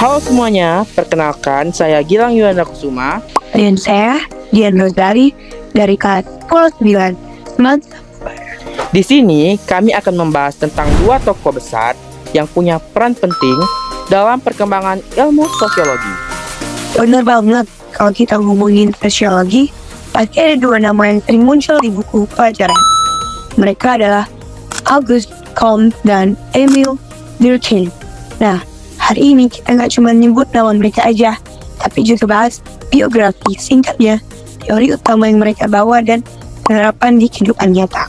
Halo semuanya, perkenalkan saya Gilang Yuanda Kusuma. Dan saya, Dian Rosari, dari kelas 9 Di sini kami akan membahas tentang dua tokoh besar yang punya peran penting dalam perkembangan ilmu sosiologi. Bener banget, kalau kita ngomongin sosiologi, pasti ada dua nama yang sering muncul di buku pelajaran. Mereka adalah Auguste Comte dan Emile Durkheim. Nah, hari ini kita nggak cuma nyebut nama mereka aja, tapi juga bahas biografi singkatnya, teori utama yang mereka bawa, dan penerapan di kehidupan nyata.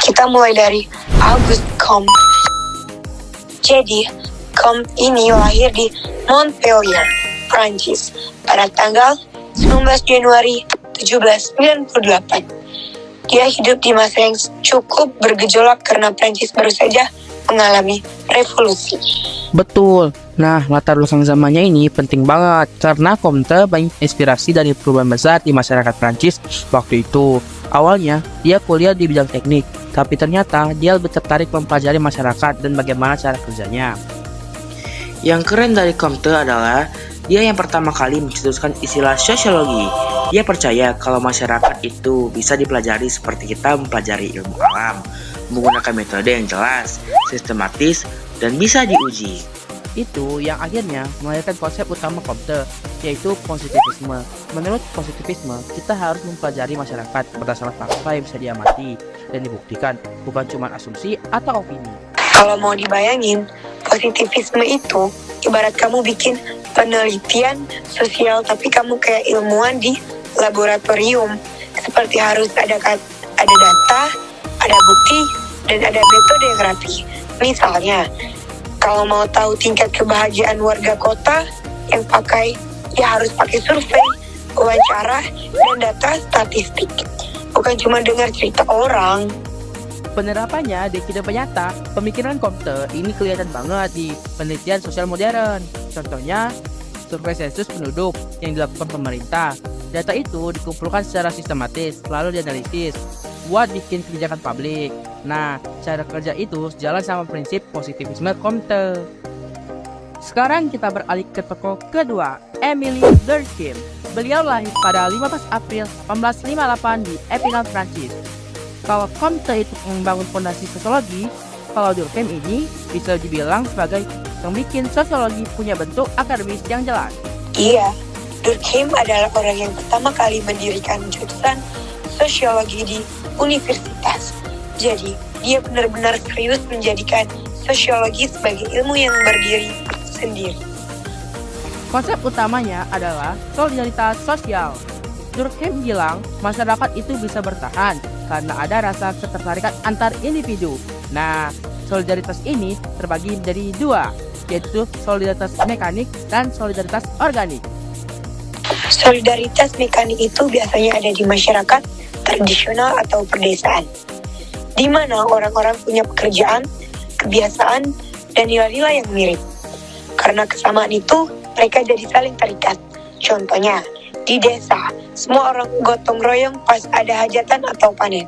Kita mulai dari Auguste Comte. Jadi, Comte ini lahir di Montpellier, Prancis, pada tanggal 19 Januari 1798. Dia hidup di masa yang cukup bergejolak karena Prancis baru saja mengalami revolusi. Betul. Nah, latar belakang zamannya ini penting banget karena Comte menginspirasi dari perubahan besar di masyarakat Prancis waktu itu. Awalnya, dia kuliah di bidang teknik, tapi ternyata dia lebih tertarik mempelajari masyarakat dan bagaimana cara kerjanya. Yang keren dari Comte adalah dia yang pertama kali mencetuskan istilah sosiologi. Dia percaya kalau masyarakat itu bisa dipelajari seperti kita mempelajari ilmu alam, menggunakan metode yang jelas, sistematis, dan bisa diuji. Itu yang akhirnya melahirkan konsep utama Comte, yaitu positivisme. Menurut positivisme, kita harus mempelajari masyarakat berdasarkan fakta yang bisa diamati dan dibuktikan, bukan cuma asumsi atau opini. Kalau mau dibayangin, positivisme itu ibarat kamu bikin penelitian sosial, tapi kamu kayak ilmuwan di laboratorium. Seperti harus ada data, ada bukti, dan ada metode yang rapi. Misalnya, kalau mau tahu tingkat kebahagiaan warga kota, yang harus pakai survei, wawancara, dan data statistik. Bukan cuma dengar cerita orang. Penerapannya di kehidupan nyata, pemikiran Comte ini kelihatan banget di penelitian sosial modern. Contohnya, survei sensus penduduk yang dilakukan pemerintah. Data itu dikumpulkan secara sistematis, lalu dianalisis buat bikin kebijakan publik. Nah, cara kerja itu sejalan sama prinsip positivisme Comte. Sekarang kita beralih ke tokoh kedua, Emile Durkheim. Beliau lahir pada 15 April 1858 di Epinal, Prancis. Kalau Comte itu membangun fondasi sosiologi, kalau Durkheim ini bisa dibilang sebagai yang bikin sosiologi punya bentuk akademis yang jelas. Iya, Durkheim adalah orang yang pertama kali mendirikan jurusan sosiologi di universitas. Jadi, dia benar-benar serius menjadikan sosiologi sebagai ilmu yang berdiri sendiri. Konsep utamanya adalah solidaritas sosial. Durkheim bilang masyarakat itu bisa bertahan karena ada rasa ketertarikan antar individu. Nah, solidaritas ini terbagi menjadi dua, yaitu solidaritas mekanik dan solidaritas organik. Solidaritas mekanik itu biasanya ada di masyarakat tradisional atau pedesaan, di mana orang-orang punya pekerjaan, kebiasaan, dan nilai-nilai yang mirip. Karena kesamaan itu, mereka jadi saling terikat. Contohnya, di desa, semua orang gotong royong pas ada hajatan atau panen.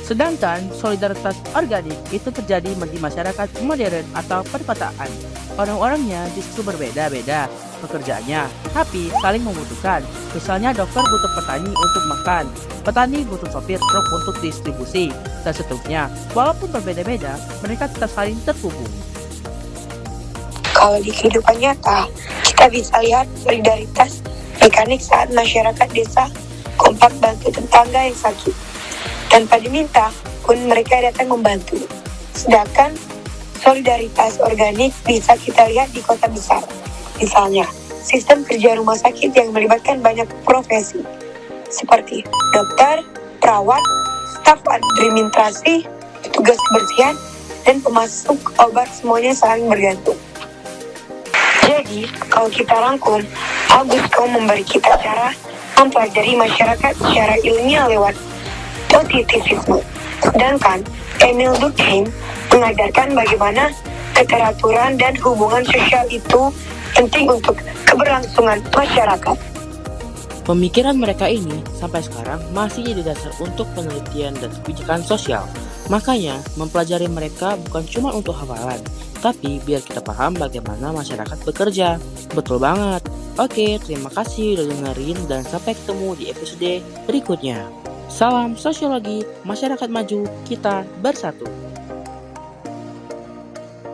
Sedangkan solidaritas organik itu terjadi di masyarakat modern atau perkotaan. Orang-orangnya justru berbeda-beda pekerjaannya, tapi saling membutuhkan. Misalnya dokter butuh petani untuk makan, petani butuh sopir truk untuk distribusi, dan seterusnya. Walaupun berbeda-beda, mereka tetap saling terhubung. Kalau di kehidupan nyata, kita bisa lihat solidaritas mekanik saat masyarakat desa kompak bantu tetangga yang sakit. Tanpa diminta pun mereka datang membantu. Sedangkan solidaritas organik bisa kita lihat di kota besar. Misalnya, sistem kerja rumah sakit yang melibatkan banyak profesi, seperti dokter, perawat, staf administrasi, petugas kebersihan, dan pemasok obat, semuanya saling bergantung. Jadi, kalau kita rangkum, Auguste Comte memberi kita cara mempelajari masyarakat secara ilmiah lewat positivisme. Sedangkan Emile Durkheim mengajarkan bagaimana keteraturan dan hubungan sosial itu penting untuk keberlangsungan masyarakat. Pemikiran mereka ini sampai sekarang masih jadi dasar untuk penelitian dan kebijakan sosial. Makanya, mempelajari mereka bukan cuma untuk hafalan, tapi biar kita paham bagaimana masyarakat bekerja. Betul banget. Oke, terima kasih udah dengerin dan sampai ketemu di episode berikutnya. Salam sosiologi, masyarakat maju, kita bersatu.